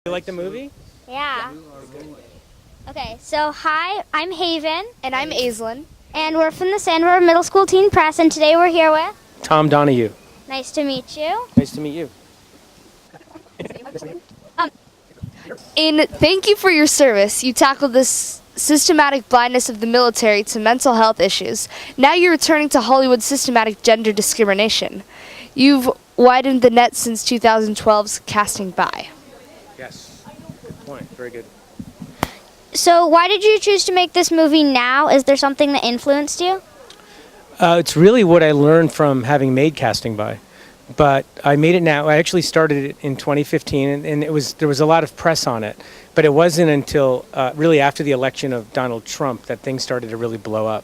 You like the movie? Yeah. Okay, so hi, I'm Haven. And I'm Aislinn. And we're from the Sandra Middle School Teen Press, and today we're here with... Tom Donahue. Nice to meet you. Nice to meet you. In Thank You for Your Service, you tackled this systematic blindness of the military to mental health issues. Now you're returning to Hollywood's systematic gender discrimination. You've widened the net since 2012's Casting By. Yes. Good point. Very good. So why did you choose to make this movie now? Is there something that influenced you? It's really what I learned from having made Casting By. But I made it now. I actually started it in 2015, and there was a lot of press on it. But it wasn't until really after the election of Donald Trump that things started to really blow up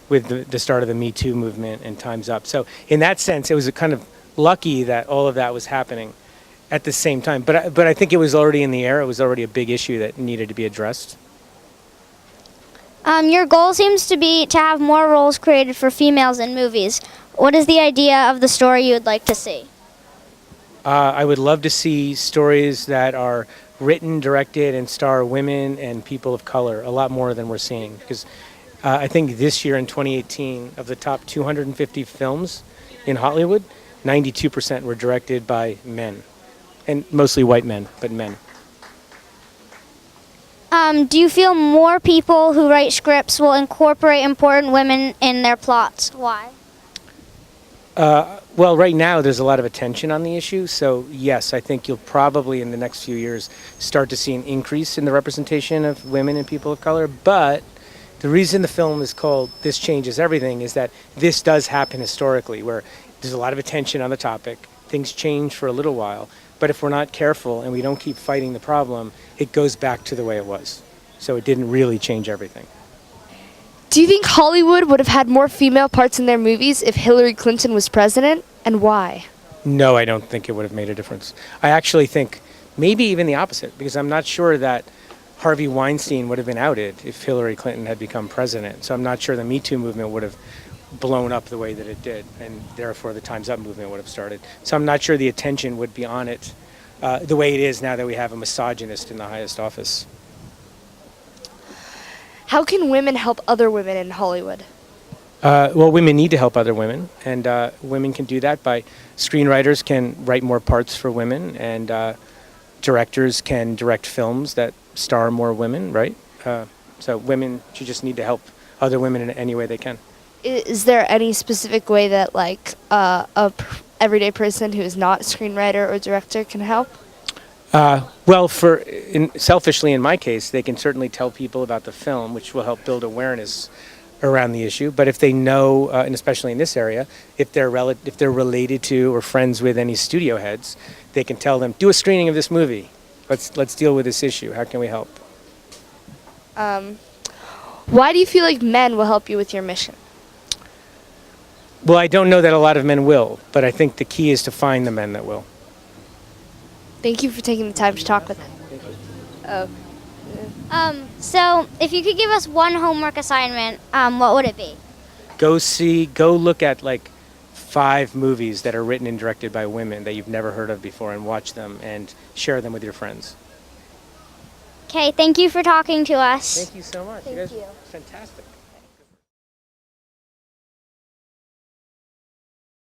with the start of the Me Too movement and Time's Up. So in that sense, it was a kind of lucky that all of that was happening at the same time. But I think it was already in the air. It was already a big issue that needed to be addressed. Your goal seems to be to have more roles created for females in movies. What is the idea of the story you would like to see? I would love to see stories that are written, directed, and star women and people of color a lot more than we're seeing. Because I think this year in 2018, of the top 250 films in Hollywood, 92% were directed by men. And mostly white men, but men. Do you feel more people who write scripts will incorporate important women in their plots? Why? Well, right now there's a lot of attention on the issue, so yes, I think you'll probably in the next few years start to see an increase in the representation of women and people of color. But the reason the film is called This Changes Everything is that this does happen historically, where there's a lot of attention on the topic, things change for a little while, but if we're not careful and we don't keep fighting the problem, it goes back to the way it was. So it didn't really change everything. Do you think Hollywood would have had more female parts in their movies if Hillary Clinton was president, and why? No, I don't think it would have made a difference. I actually think maybe even the opposite, because I'm not sure that Harvey Weinstein would have been outed if Hillary Clinton had become president. So I'm not sure the Me Too movement would have blown up the way that it did, and therefore the Time's Up movement would have started. So I'm not sure the attention would be on it the way it is now that we have a misogynist in the highest office. How can women help other women in Hollywood? Well, women need to help other women, and women can do that by screenwriters can write more parts for women, and directors can direct films that star more women, right? So women should just need to help other women in any way they can. Is there any specific way that, like, everyday person who is not a screenwriter or director can help? Well, selfishly in my case, they can certainly tell people about the film, which will help build awareness around the issue. But if they know, and especially in this area, if they're related to or friends with any studio heads, they can tell them, do a screening of this movie. Let's deal with this issue. How can we help? Why do you feel like men will help you with your mission? Well, I don't know that a lot of men will, but I think the key is to find the men that will. Thank you for taking the time to talk with us. So if you could give us one homework assignment, what would it be? Go look at like 5 movies that are written and directed by women that you've never heard of before and watch them and share them with your friends. Okay, thank you for talking to us. Thank you so much. Thank You guys you. are fantastic.